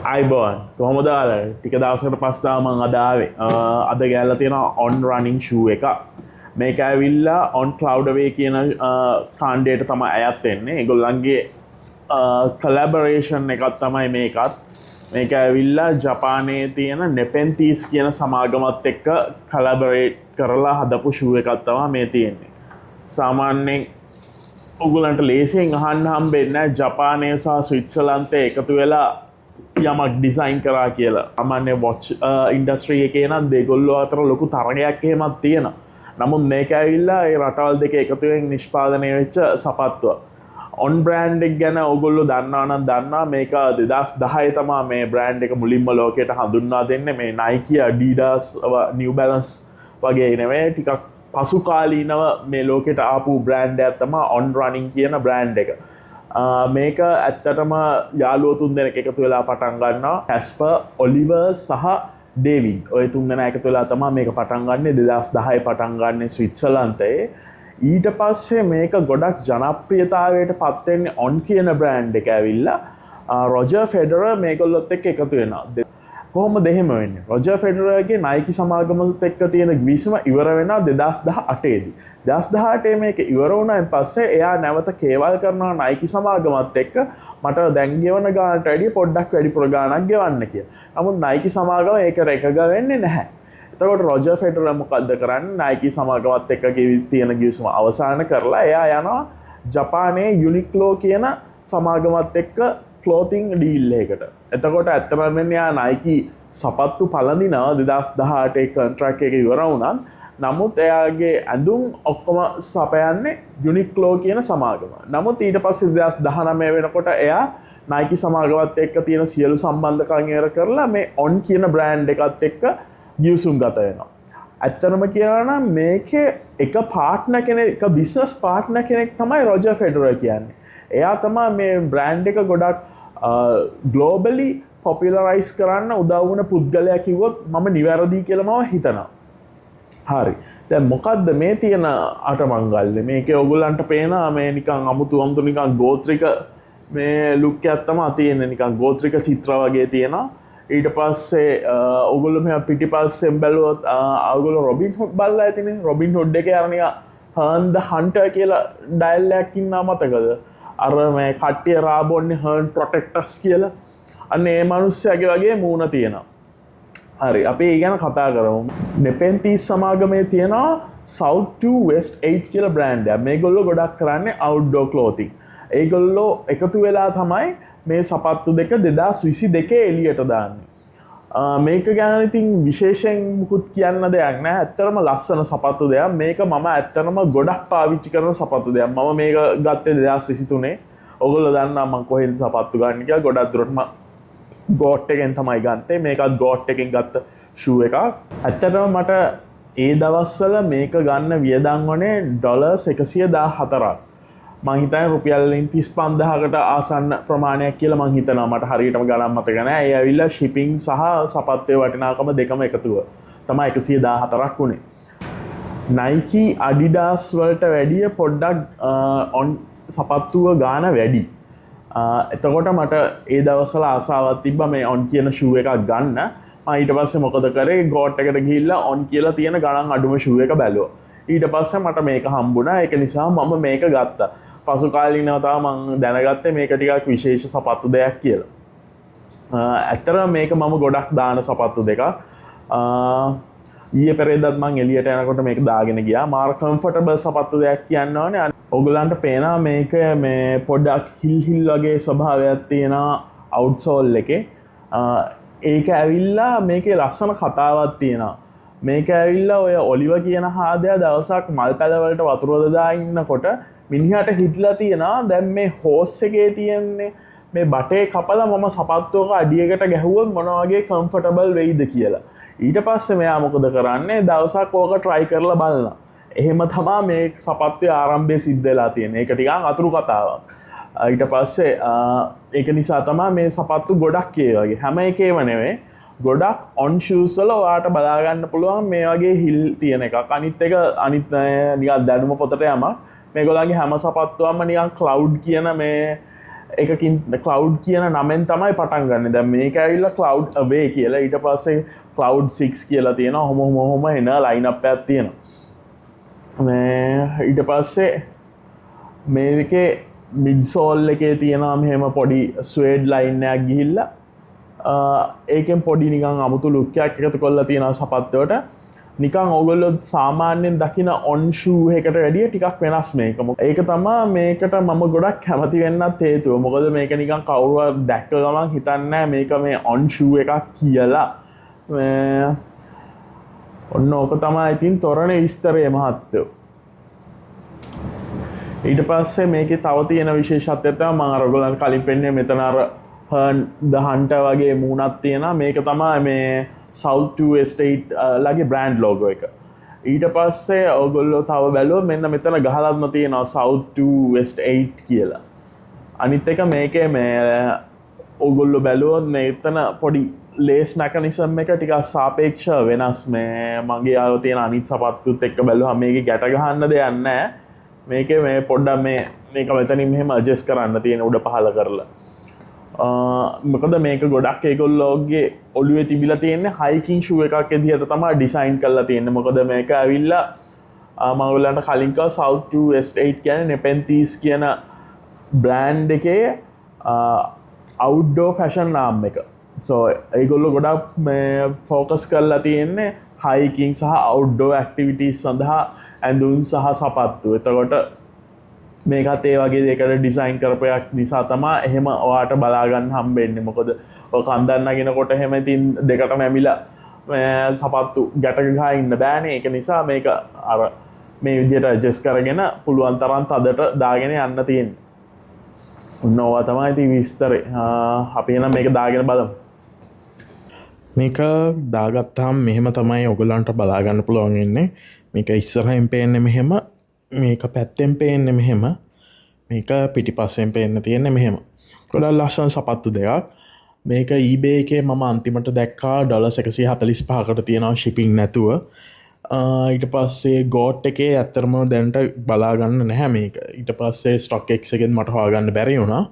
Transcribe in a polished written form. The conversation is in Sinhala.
අයිබෝන් කොහොමද ටික දවසකට පස්සා මං අදාවේ අද ගෑල්ල තියෙන ඔන් රනිං ෂූ එක මේක ඇවිල්ලා ඔන් ක්ලව්ඩවේ කියන කාණ්ඩයට තමයි අයත් වෙන්නේ ඒගොල්ලන්ගේ කලැබරේෂන් එකක් තමයි මේක ඇවිල්ලා ජපානයේ තියෙන නෙපෙන්තිස් කියන සමාගමත් එක්ක කලැබරේට් කරලා හදපු ෂූ එකක් තමයි මේ තියෙන්නේ සාමාන්‍යයෙන් ඔගොල්ලන්ට ලේසියෙන් අහන්න හම්බෙන්නේ ජපානය සහ ස්විට්සර්ලන්තේ එකතු වෙලා යමක් ඩිසයින් කරා කියලා අමාන්‍ය වොච් ඉන්ඩස්ට්‍රී එකේ නම් දෙගොල්ලෝ අතර ලොකු තරගයක් එහෙමත් තියෙනවා. නමුත් මේක ඇවිල්ලා ඒ රටවල් දෙක එකතුවෙන් නිෂ්පාදනය වෙච්ච සපත්තුව. ඔන් බ්‍රෑන්ඩ් එක ගැන ඔයගොල්ලෝ දන්නවා නම් දන්නවා මේක 2010 තමයි මේ බ්‍රෑන්ඩ් එක මුලින්ම ලෝකයට හඳුන්වා දෙන්නේ මේ Nike, Adidas, New Balance වගේ නෙවෙයි ටිකක් පසු කාලීනව මේ ලෝකයට ආපු බ්‍රෑන්ඩ් එකක් තමයි ඔන් රනින් කියන බ්‍රෑන්ඩ් එක. මේක ඇත්තටම යාළුවෝ තුන් දෙනෙක් එකතු වෙලා පටන් ගන්නවා කැස්පර් ඔලිවර් සහ ඩේවිඩ් ඔය තුන් දෙනා එකතු වෙලා තමයි මේක පටන් ගන්නේ 2010 පටන් ගන්නේ ස්විට්සර්ලන්තයේ ඊට පස්සේ මේක ගොඩක් ජනප්‍රියතාවයට පත් වෙන්නේ ඔන් කියන බ්‍රෑන්ඩ් එක ඇවිල්ලා රොජර් ෆෙඩරර් මේගොල්ලොත් එක්ක එකතු වෙනවා කොහොමද එහෙම වෙන්නේ රොජර් ෆෙඩරර්ගේ Nike සමාගමත් එක්ක තියෙන ගිවිසුම ඉවර වෙනවා 2018 දී 2018 මේක ඉවර වුණාන් පස්සේ එයා නැවත කේවල් කරනවා Nike සමාගමත් එක්ක මට දැන් ගෙවන ගානට වැඩිය පොඩ්ඩක් වැඩිපුර ගාණක් ගෙවන්න කියලා. නමුත් Nike සමාගම ඒක රැකග වෙන්නේ නැහැ. එතකොට රොජර් ෆෙඩරර් මොකද්ද කරන්නේ Nike සමාගමත් එක්ක තියෙන ගිවිසුම අවසන් කරලා එයා යනවා ජපානයේ යුනික්ලෝ කියන සමාගමත් එක්ක ක්ලෝතිං ඩීල් එකකට. එතකොට ඇත්තටම වෙන්නේ යා Nike සපත්තු පළඳිනවා 2018 කොන්ට්‍රැක්ට් එක ඉවර වුණා. නමුත් එයාගේ ඇඳුම් ඔක්කොම සපයන්නේ යුනික්ලෝ කියන සමාගම. නමුත් ඊට පස්සේ 2019 වෙනකොට එයා Nike සමාගමත් එක්ක තියෙන සියලු සම්බන්ධකම් ඉවර කරලා මේ ඔන් කියන බ්‍රෑන්ඩ් එකත් එක්ක ගිවිසුම් ගත වෙනවා. ඇත්තටම කියනවා නම් මේකේ එක පාර්ට්නර් කෙනෙක් එක බිස්නස් පාර්ට්නර් කෙනෙක් තමයි රොජර් ෆෙඩරර් කියන්නේ. එයා තමයි මේ බ්‍රෑන්ඩ් එක ගොඩක් ග්ලෝබලි පොපියුලරයිස් කරන්න උදව් වුණ පුද්ගලයා කිව්වොත් මම නිවැරදි කියලා මම හිතනවා. හරි. දැන් මොකද්ද මේ තියෙන අටමංගල්‍ය? මේකේ ඔයගොල්ලන්ට පේනවා මේ නිකන් අමුතු නිකන් ගෝත්‍රික මේ ලුක් එකක් තමයි තියෙන්නේ නිකන් ගෝත්‍රික චිත්‍ර වගේ තියෙනවා. ඊට පස්සේ ඔයගොල්ලෝ මෙහා පිටිපස්සෙන් බැලුවොත් ඔයගොල්ලෝ රොබින් හුඩ් බලලා ඇතිනේ. රොබින් හුඩ් එකේ අර නිකන් හර්න් ද හන්ටර් කියලා ඩයල් එකක් ඉන්නා මතකද? අර මේ කට්ටිය රාබොන්නේ හර්න් ප්‍රොටෙක්ටර්ස් කියලා. අන්න ඒ මිනිස්සයාගේ වගේ මූණ තියෙනවා. හරි අපි ඒ ගැන කතා කරමු. නෙපෙන්තිස් සමාගමේ තියෙනවා South to West 8 කියලා බ්‍රෑන්ඩ් එකක්. මේගොල්ලෝ ගොඩක් කරන්නේ outdoor clothing. ඒගොල්ලෝ එකතු වෙලා තමයි මේ සපත්තු දෙක 2022 එළියට දාන්නේ. මේක ගැන ඉතින් විශේෂයෙන් මුකුත් කියන්න දෙයක් නැහැ. ඇත්තටම ලස්සන සපත්තු දෙයක්. මේක මම ඇත්තටම ගොඩක් පාවිච්චි කරන සපත්තු දෙයක්. මම මේක ගත්තේ 2023. ඔයගොල්ලෝ දන්නා මම කොහෙන්ද සපත්තු ගන්න කියලා. ගොඩක් දුරට මම ගෝට් එකෙන් තමයි ගත්තේ. මේකත් ගෝට් එකෙන් ගත්ත ෂූ එකක්. ඇත්තටම මට ඒ දවස්වල මේක ගන්න වියදම් වුණේ $114ක්. මං හිතන්නේ රුපියල් 35000කට ආසන්න ප්‍රමාණයක් කියලා මං හිතනවා. මට හරියටම ගණන් මතක නැහැ. ඒ ඇවිල්ලා shipping සහ සපත්තුවේ වටිනාකම දෙකම එකතුව තමයි 114ක් උනේ. Nike Adidas වලට වැඩිය පොඩ්ඩක් on සපත්තුව ගාන වැඩි. එතකොට මට ඒ දවස්වල ආසාවක් තිබ්බා මේ on කියන shoe එකක් ගන්න. මම ඊට පස්සේ මොකද කරේ ගෝට් එකට ගිහිල්ලා on කියලා තියෙන ගණන් අඩුම shoe එක බැලුවා. ඊට පස්සේ මට මේක හම්බුණා. ඒක නිසා මම මේක ගත්තා. පසු කාලීනව තමයි මම දැනගත්තේ මේක ටිකක් විශේෂ සපත්තු දෙයක් කියලා. ඇත්තටම මේක මම ගොඩක් දාන සපත්තු දෙකක්. ඊයේ පෙරේදත් මම එළියට යනකොට මේක දාගෙන ගියා. මාර කම්ෆර්ටබල් සපත්තු දෙයක් කියන්න ඕනේ. ඔයගොල්ලන්ට පේනවා මේක මේ පොඩක් හිල් වගේ ස්වභාවයක් තියෙනවා අවුට්සෝල් එකේ. ඒක ඇවිල්ලා මේකේ ලස්සන කතාවක් තියෙනවා. මේක ඇවිල්ලා ඔය ඔලිව කියන හාදයා දවසක් මල් පැලවලට වතුර දාලා ඉන්නකොට මිනිහට හිටලා තියෙනවා දැන් මේ හෝස් එකේ තියෙන්නේ මේ බටේ කපලා මම සපත්තුවක අඩියකට ගැහුවොත් මොන වගේ කම්ෆර්ටබල් වෙයිද කියලා. ඊට පස්සේ මෙයා මොකද කරන්නේ දවසක් ඕක try කරලා බලනවා. එහෙම තමයි මේ සපත්තුවේ ආරම්භය සිද්ධ වෙලා තියෙන්නේ. ඒක ටිකක් අතුරු කතාවක්. ඊට පස්සේ ඒක නිසා තමයි මේ සපත්තු ගොඩක් ඒ වගේ. හැම එකේම නෙවෙයි. ගොඩක් on shoes වල ඔයාලට බලා ගන්න පුළුවන් මේ වගේ හිල් තියෙන එකක්. අනිත් එක අනිත් නිකන් දැනුම පොතට යමක් මේගොල්ලන්ගේ හැම සපත්තුවක්ම නිකන් cloud කියන මේ එකකින් කලව් කියන නමෙන් තමයි පටන් ගන්න. දැන් මේක ඇවිල්ලා කලව් අවේ කියලා. ඊට පස්සේ කලව් 6 කියලා තියෙනවා. හොම එන ලයින් අප් එකක් තියෙනවා. ඊට පස්සේ මේකේ මිඩ් සෝල් එකේ තියෙනවා මෙහෙම පොඩි ස්වේඩ් ලයින් එකක් ගිහිල්ලා ඒකෙන් පොඩි නිකන් අමුතු ලුක් එකක් එකතු කරලා තියෙනවා සපත්තුවට. නිකන් ඕගොල්ලෝ සාමාන්‍යයෙන් දකින ඔන් ෂූ එකකට වැඩිය ටිකක් වෙනස් මේක. ඒක තමයි මේකට මම ගොඩක් කැමති වෙන්නත් හේතුව. මොකද මේක නිකන් කවුරුවත් දැක්ක ගමන් හිතන්නේ මේක මේ ඔන් ෂූ එකක් කියලා. ඔන්න ඕක තමයි ඉතින් තොරණේ විස්තරය මහත්තයෝ. ඊට පස්සේ මේකේ තව තියෙන විශේෂත්වය තමයි මම අර ඔයගොල්ලන්ට කලින් පෙන්නුවේ මෙතන අර හර්න් ද හන්ටර් වගේ මූණක් තියෙනවා. මේක තමයි මේ South 2 Estate ලගේ බ්‍රෑන්ඩ් ලෝගෝ එක. ඊට පස්සේ ඔයගොල්ලෝ තව බැලුවොත් මෙන්න මෙතන ගහලාම තියෙනවා South 2 Estate කියලා. අනිත් එක මේකේ මේ ඔයගොල්ලෝ බැලුවොත් මෙතන පොඩි ලේස් මැකනිසම් එක ටිකක් සාපේක්ෂව වෙනස්. මේ මගේ අර තියෙන අනිත් සපත්තුත් එක්ක බැලුවම මේකේ ගැට ගහන්න දෙයක් නැහැ. මේකේ මේ පොඩ්ඩක් මේක මෙතනින් මෙහෙම ඇඩ්ජස්ට් කරන්න තියෙන උඩ පහළ කරලා. මොකද මේක ගොඩක් ඒගොල්ලෝගේ ඔළුවේ තිබිලා තියෙන්නේ හයිකින් ෂූ එකක් විදිහට තමයි ඩිසයින් කරලා තියෙන්නේ. මොකද මේක ඇවිල්ලා මම ඔයගොල්ලන්ට කලින් කිව්වා South 2 Estate කියන්නේ Nepenthes කියන බ්‍රෑන්ඩ් එකේ outdoor fashion නාම එක. so ඒගොල්ලෝ ගොඩක් මේ ફોකස් කරලා තියෙන්නේ hiking සහ outdoor activities සඳහා ඇඳුම් සහ සපත්තු. එතකොට මේකත් ඒ වගේ දෙයකට ඩිසයින් කරපයක් නිසා තමයි එහෙම ඔයාට බලා ගන්න හම්බෙන්නේ. මොකද ඔය කන්දන් නගිනකොට එහෙම ඉතින් දෙකටම ඇමිලා සපත්තු ගැට ගහලා ඉන්න බෑනේ. ඒක නිසා මේක අර මේ විදිහට ඇඩ්ජස්ට් කරගෙන පුළුවන් තරම් තදට දාගෙන යන්න තියෙන්නේ. ඔන්න ඔවා තමයි ඉතින් විස්තරේ. අපි එහෙනම් මේක දාගෙන බලමු. මේක දාගත්තාම මෙහෙම තමයි ඔයගලන්ට බලා ගන්න පුළුවන් වෙන්නේ. මේක ඉස්සරහින් පේන්නේ මෙහෙම, මේක පැත්තෙන් පේන්නේ මෙහෙම, මේක පිටිපස්සෙන් පේන්න තියෙන්නේ මෙහෙම. ගොඩක් ලස්සන සපත්තු දෙකක්. මේක eBay එකේ මම අන්තිමට දැක්කා $145කට තියෙනවා shipping නැතුව. ඊට පස්සේ GOAT එකේ ඇත්තටම දැනට බලා ගන්න නැහැ මේක. ඊට පස්සේ StockX එකෙන් මට හොයාගන්න බැරි වුණා.